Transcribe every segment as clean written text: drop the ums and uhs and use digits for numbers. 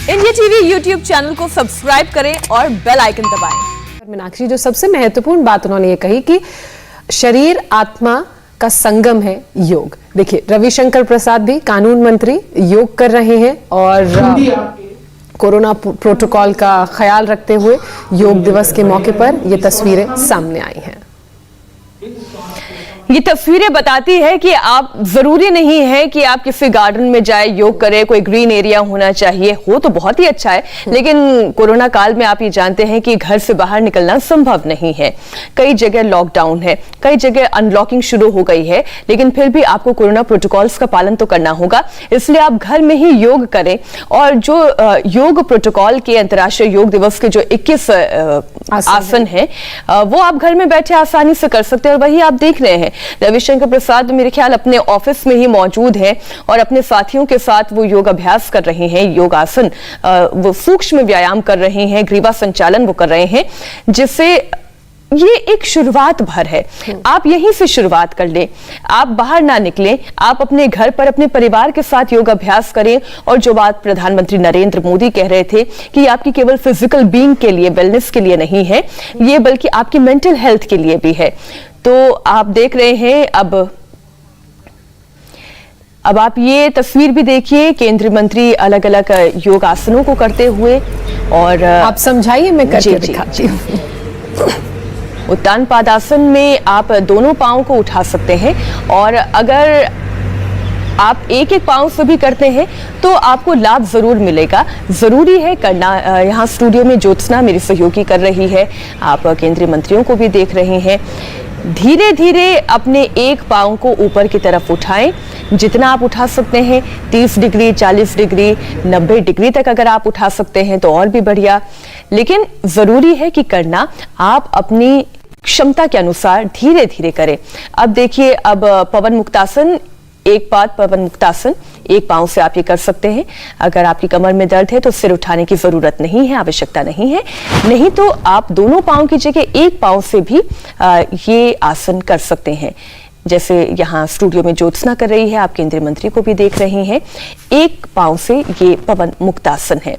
India TV YouTube channel को subscribe करें और बेल आइकन दबाएं। मीनाक्षी, जो सबसे महत्वपूर्ण बात उन्होंने ये कही कि शरीर आत्मा का संगम है योग। देखिए, रविशंकर प्रसाद भी कानून मंत्री योग कर रहे हैं और कोरोना प्रोटोकॉल का ख्याल रखते हुए योग दिवस के मौके पर ये तस्वीरें सामने आई हैं। ये तस्वीरें बताती है कि आप जरूरी नहीं है कि आप किसी गार्डन में जाए योग करें, कोई ग्रीन एरिया होना चाहिए, हो तो बहुत ही अच्छा है, लेकिन कोरोना काल में आप ये जानते हैं कि घर से बाहर निकलना संभव नहीं है। कई जगह लॉकडाउन है, कई जगह अनलॉकिंग शुरू हो गई है, लेकिन फिर भी आपको कोरोना प्रोटोकॉल्स का पालन तो करना होगा। इसलिए आप घर में ही योग करें और जो योग प्रोटोकॉल के अंतर्राष्ट्रीय योग दिवस के जो 21 आसन है वो आप घर में बैठे आसानी से कर सकते हैं। और वही आप देख रहे हैं, रविशंकर प्रसाद मेरे ख्याल अपने ऑफिस में ही मौजूद हैं और अपने साथियों के साथ वो योग अभ्यास कर रहे हैं, योगासन, वो सूक्ष्म व्यायाम कर रहे हैं, ग्रीवा संचालन वो कर रहे हैं, जिससे ये एक शुरुआत भर है। आप यहीं से शुरुआत कर लें, आप बाहर ना निकलें, आप अपने घर पर अपने परिवार के साथ योग अभ्यास करें। और जो बात प्रधानमंत्री नरेंद्र मोदी कह रहे थे कि आपकी केवल फिजिकल बीइंग के लिए, वेलनेस के लिए नहीं है ये, बल्कि आपकी मेंटल हेल्थ के लिए भी है। तो आप देख रहे हैं, अब आप ये तस्वीर भी देखिए, केंद्रीय मंत्री अलग अलग योग आसनों को करते हुए। और आप समझाइए, मैं करके दिखाती हूँ। उत्तान पादासन में आप दोनों पांव को उठा सकते हैं और अगर आप एक एक पांव से भी करते हैं तो आपको लाभ जरूर मिलेगा। जरूरी है करना। यहाँ स्टूडियो में ज्योत्सना मेरी सहयोगी कर रही है, आप केंद्रीय मंत्रियों को भी देख रहे हैं। धीरे धीरे अपने एक पांव को ऊपर की तरफ उठाएं, जितना आप उठा सकते हैं, 30 डिग्री, 40 डिग्री, 90 डिग्री तक अगर आप उठा सकते हैं तो और भी बढ़िया। लेकिन जरूरी है कि करना आप अपनी क्षमता के अनुसार धीरे धीरे करें। अब देखिए, अब पवन मुक्तासन, एक बात, पवन मुक्तासन एक पांव से आप ये कर सकते हैं। अगर आपकी कमर में दर्द है तो सिर उठाने की जरूरत नहीं है, आवश्यकता नहीं है, नहीं तो आप दोनों पांव की जगह एक पांव से भी ये आसन कर सकते हैं। जैसे यहाँ स्टूडियो में ज्योत्सना कर रही है, आप केंद्रीय मंत्री को भी देख रहे हैं, एक पांव से ये पवन मुक्तासन है।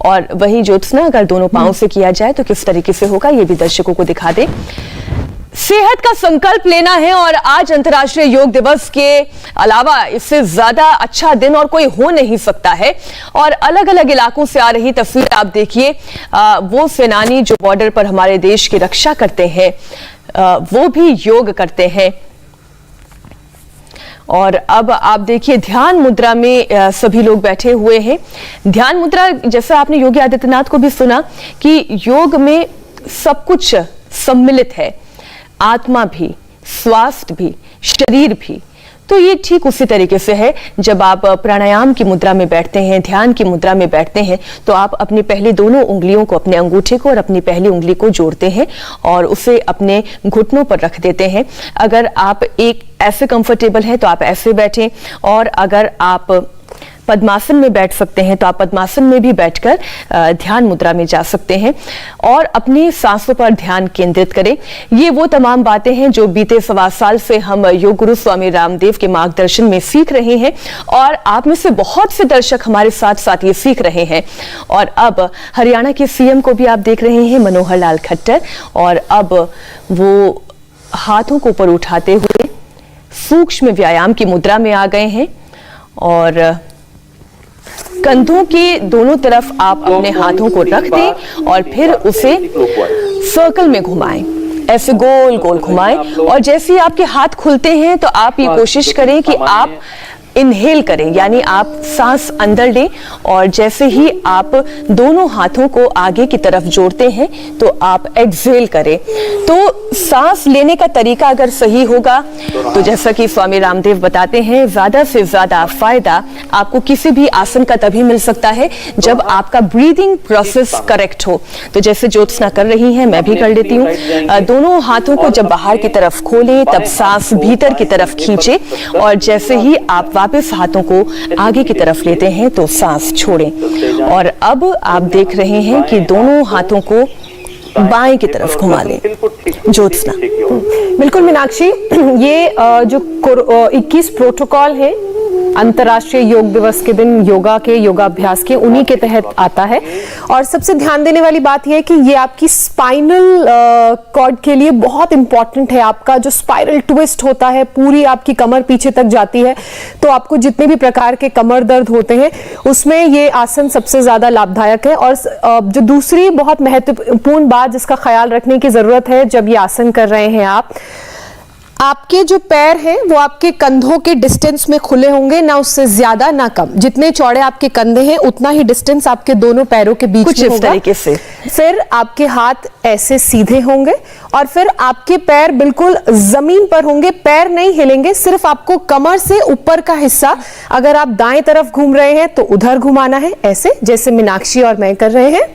और वही ज्योत्सना अगर दोनों पांव से किया जाए तो किस तरीके से होगा ये भी दर्शकों को दिखा दे। सेहत का संकल्प लेना है और आज अंतर्राष्ट्रीय योग दिवस के अलावा इससे ज्यादा अच्छा दिन और कोई हो नहीं सकता है। और अलग अलग इलाकों से आ रही तस्वीर आप देखिए, वो सेनानी जो बॉर्डर पर हमारे देश की रक्षा करते हैं वो भी योग करते हैं। और अब आप देखिए, ध्यान मुद्रा में सभी लोग बैठे हुए हैं। ध्यान मुद्रा, जैसा आपने योगी आदित्यनाथ को भी सुना कि योग में सब कुछ सम्मिलित है, आत्मा भी, स्वास्थ्य भी, शरीर भी। तो ये ठीक उसी तरीके से है। जब आप प्राणायाम की मुद्रा में बैठते हैं, ध्यान की मुद्रा में बैठते हैं, तो आप अपनी पहली दोनों उंगलियों को, अपने अंगूठे को और अपनी पहली उंगली को जोड़ते हैं और उसे अपने घुटनों पर रख देते हैं। अगर आप एक ऐसे कंफर्टेबल हैं तो आप ऐसे बैठें, और अगर आप पद्मासन में बैठ सकते हैं तो आप पद्मासन में भी बैठकर ध्यान मुद्रा में जा सकते हैं और अपनी सांसों पर ध्यान केंद्रित करें। ये वो तमाम बातें हैं जो बीते 1.25 साल से हम योग गुरु स्वामी रामदेव के मार्गदर्शन में सीख रहे हैं और आप में से बहुत से दर्शक हमारे साथ साथ ये सीख रहे हैं। और अब हरियाणा के सीएम को भी आप देख रहे हैं, मनोहर लाल खट्टर, और अब वो हाथों को ऊपर उठाते हुए सूक्ष्म व्यायाम की मुद्रा में आ गए हैं और कंधों के दोनों तरफ आप अपने हाथों को रख दें और फिर उसे सर्कल में घुमाएं, ऐसे गोल गोल घुमाएं। और जैसे ही आपके हाथ खुलते हैं तो आप ये कोशिश करें कि आप इनहेल करें, यानी आप सांस अंदर लें, और जैसे ही आप दोनों हाथों को आगे की तरफ जोड़ते हैं तो आप एक्सहेल करें। तो सांस लेने का तरीका अगर सही होगा तो जैसा कि स्वामी रामदेव बताते हैं, ज्यादा से ज्यादा फायदा आपको किसी भी आसन का तभी मिल सकता है जब आपका ब्रीदिंग प्रोसेस करेक्ट हो। तो जैसे ज्योत्सना कर रही है, मैं भी कर लेती हूँ। दोनों हाथों को जब बाहर की तरफ खोलें तब सांस भीतर की तरफ खींचे, और जैसे ही आप वापस हाथों को आगे की तरफ लेते हैं तो सांस छोड़ें। और अब आप देख रहे हैं कि दोनों हाथों को बाएं की तरफ घुमा लें। ज्योत्सना। बिल्कुल मीनाक्षी, ये जो 21 प्रोटोकॉल है अंतर्राष्ट्रीय योग दिवस के दिन योगा के योगाभ्यास के उन्हीं के तहत आता है। और सबसे ध्यान देने वाली बात यह है कि ये आपकी स्पाइनल कॉर्ड के लिए बहुत इंपॉर्टेंट है। आपका जो स्पाइरल ट्विस्ट होता है, पूरी आपकी कमर पीछे तक जाती है, तो आपको जितने भी प्रकार के कमर दर्द होते हैं उसमें ये आसन सबसे ज्यादा लाभदायक है। और जो दूसरी बहुत महत्वपूर्ण बात जिसका ख्याल रखने की जरूरत है जब ये आसन कर रहे हैं आपके जो पैर हैं वो आपके कंधों के डिस्टेंस में खुले होंगे, ना उससे ज्यादा ना कम। जितने चौड़े आपके कंधे हैं उतना ही डिस्टेंस आपके दोनों पैरों के बीच कुछ में इस होगा। तरीके से फिर आपके हाथ ऐसे सीधे होंगे और फिर आपके पैर बिल्कुल जमीन पर होंगे, पैर नहीं हिलेंगे, सिर्फ आपको कमर से ऊपर का हिस्सा, अगर आप दाएं तरफ घूम रहे हैं तो उधर घुमाना है, ऐसे जैसे मीनाक्षी और मैं कर रहे हैं।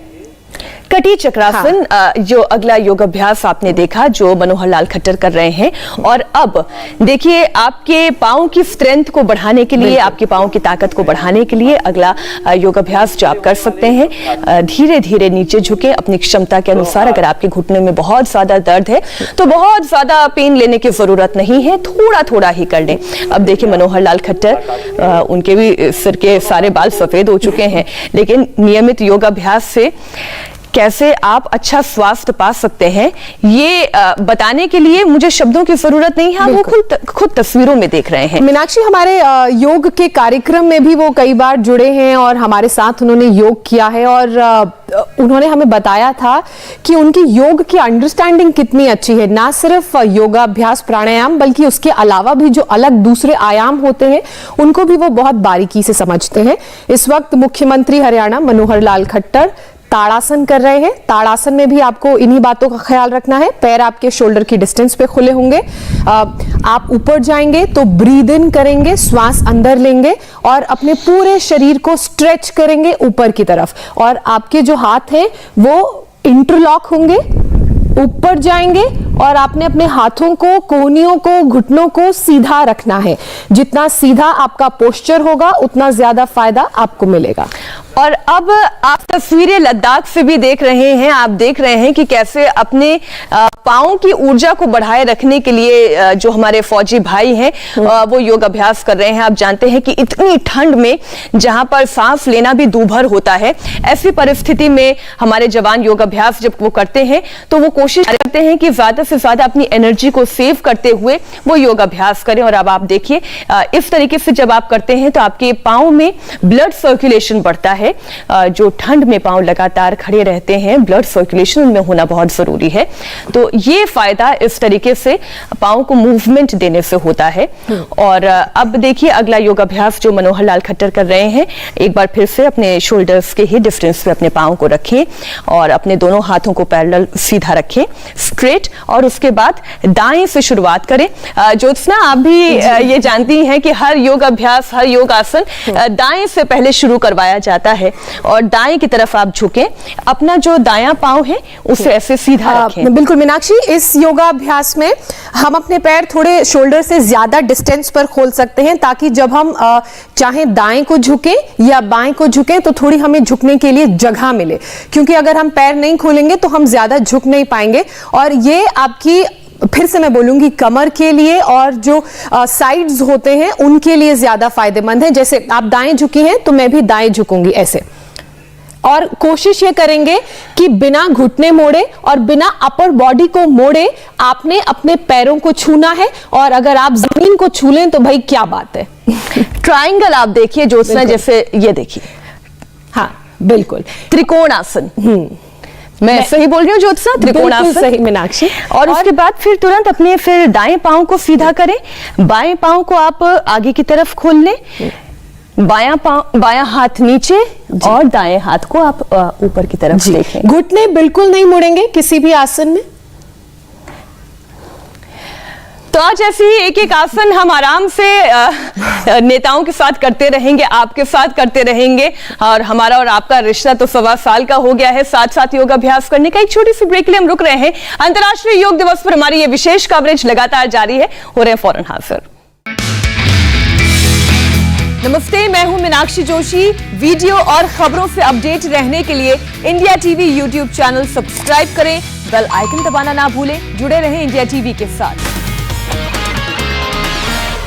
कटी चक्रासन जो अगला योग अभ्यास आपने देखा जो मनोहर लाल खट्टर कर रहे हैं। और अब देखिए आपके पांव की स्ट्रेंथ को बढ़ाने के लिए, आपके पांव की ताकत को बढ़ाने के लिए अगला योग अभ्यास जो आप कर सकते हैं, धीरे धीरे नीचे झुके अपनी क्षमता के अनुसार। अगर आपके घुटने में बहुत ज्यादा दर्द है तो बहुत ज्यादा पेन लेने की जरूरत नहीं है, थोड़ा थोड़ा ही कर लें। अब देखिए मनोहर लाल खट्टर, उनके भी सिर के सारे बाल सफेद हो चुके हैं, लेकिन नियमित योगाभ्यास से कैसे आप अच्छा स्वास्थ्य पा सकते हैं ये बताने के लिए मुझे शब्दों की जरूरत नहीं है, वो खुद तस्वीरों में देख रहे हैं। मीनाक्षी हमारे योग के कार्यक्रम में भी वो कई बार जुड़े हैं और हमारे साथ उन्होंने योग किया है और उन्होंने हमें बताया था कि उनकी योग की अंडरस्टैंडिंग कितनी अच्छी है। ना सिर्फ योगाभ्यास प्राणायाम बल्कि उसके अलावा भी जो अलग दूसरे आयाम होते हैं उनको भी वो बहुत बारीकी से समझते हैं। इस वक्त मुख्यमंत्री हरियाणा मनोहर लाल खट्टर ताड़ासन कर रहे हैं। ताड़ासन में भी आपको इन्हीं बातों का ख्याल रखना है। पैर आपके शोल्डर की डिस्टेंस पे खुले होंगे। आप ऊपर जाएंगे तो ब्रीद इन करेंगे, श्वास अंदर लेंगे और अपने पूरे शरीर को स्ट्रेच करेंगे ऊपर की तरफ। और आपके जो हाथ हैं वो इंटरलॉक होंगे, ऊपर जाएंगे और आपने अपने हाथों को, कोहनियों को, घुटनों को सीधा रखना है। जितना सीधा आपका पोस्चर होगा उतना ज्यादा फायदा आपको मिलेगा। और अब आप तस्वीरें लद्दाख से भी देख रहे हैं। आप देख रहे हैं कि कैसे अपने पांव की ऊर्जा को बढ़ाए रखने के लिए जो हमारे फौजी भाई हैं वो योग अभ्यास कर रहे हैं। आप जानते हैं कि इतनी ठंड में जहां पर सांस लेना भी दूभर होता है, ऐसी परिस्थिति में हमारे जवान योग अभ्यास जब वो करते हैं तो वो कोशिश करते हैं कि ज्यादा से ज्यादा अपनी एनर्जी को सेव करते हुए वो योग अभ्यास करें। और अब आप देखिए इस तरीके से जब आप करते हैं तो आपके पांव में ब्लड सर्कुलेशन बढ़ता है। जो ठंड में पांव लगातार खड़े रहते हैं, ब्लड सर्कुलेशन उनमें होना बहुत जरूरी है। तो ये फायदा इस तरीके से पांव को मूवमेंट देने से होता है। और अब देखिए अगला योग अभ्यास जो मनोहर लाल खट्टर कर रहे हैं, एक बार फिर से अपने शोल्डर्स के ही डिस्टेंस पे अपने पांव को रखें और अपने दोनों हाथों को पैरेलल सीधा रखें, स्ट्रेट। और उसके बाद दाएं से शुरुआत करें। ज्योत्सना, आप भी ये जानती हैं कि हर योग अभ्यास, हर योग आसन दाएं से पहले शुरू करवाया जाता है और दाएं की तरफ आप झुकें, अपना जो दायां पांव है उसे ऐसे सीधा रखें। बिल्कुल मीनाक्षी, इस योगाभ्यास में हम अपने पैर थोड़े शोल्डर से ज्यादा डिस्टेंस पर खोल सकते हैं ताकि जब हम चाहे दाएं को झुकें या बाएं को झुकें तो थोड़ी हमें झुकने के लिए जगह मिले, क्योंकि अगर हम पैर नहीं खोलेंगे तो हम ज्यादा झुक नहीं पाएंगे। और ये आपकी, फिर से मैं बोलूंगी, कमर के लिए और जो साइड्स होते हैं उनके लिए ज्यादा फायदेमंद है। जैसे आप दाएं झुकी हैं तो मैं भी दाएं झुकूंगी ऐसे। और कोशिश ये करेंगे कि बिना घुटने मोड़े और बिना अपर बॉडी को मोड़े आपने अपने पैरों को छूना है। और अगर आप जमीन को छू लें तो भाई क्या बात है। ट्रायंगल आप देखिए ज्योत्सना, जैसे ये देखिए, हाँ बिल्कुल, त्रिकोणासन। मैं सही बोल रही हूँ ज्योत्सना? त्रिकोणासन सही मीनाक्षी। और उसके बाद फिर तुरंत अपने फिर दाएं पांव को सीधा करें, बाएं पांव को आप आगे की तरफ खोल लें, बायां हाथ नीचे और दाएं हाथ को आप ऊपर की तरफ देखें। घुटने बिल्कुल नहीं मुड़ेंगे किसी भी आसन में। तो आज ऐसे ही एक एक आसन हम आराम से नेताओं के साथ करते रहेंगे, आपके साथ करते रहेंगे। और हमारा और आपका रिश्ता तो 1.25 साल का हो गया है साथ साथ योगाभ्यास करने का। एक छोटी सी ब्रेक के लिए हम रुक रहे हैं। अंतर्राष्ट्रीय योग दिवस पर हमारी ये विशेष कवरेज लगातार जारी है। हो रहे हैं फौरन हाजिर। नमस्ते, मैं हूं मीनाक्षी जोशी। वीडियो और खबरों से अपडेट रहने के लिए India TV YouTube channel subscribe करें, बेल आइकन दबाना ना भूलें। जुड़े रहें इंडिया टीवी के साथ।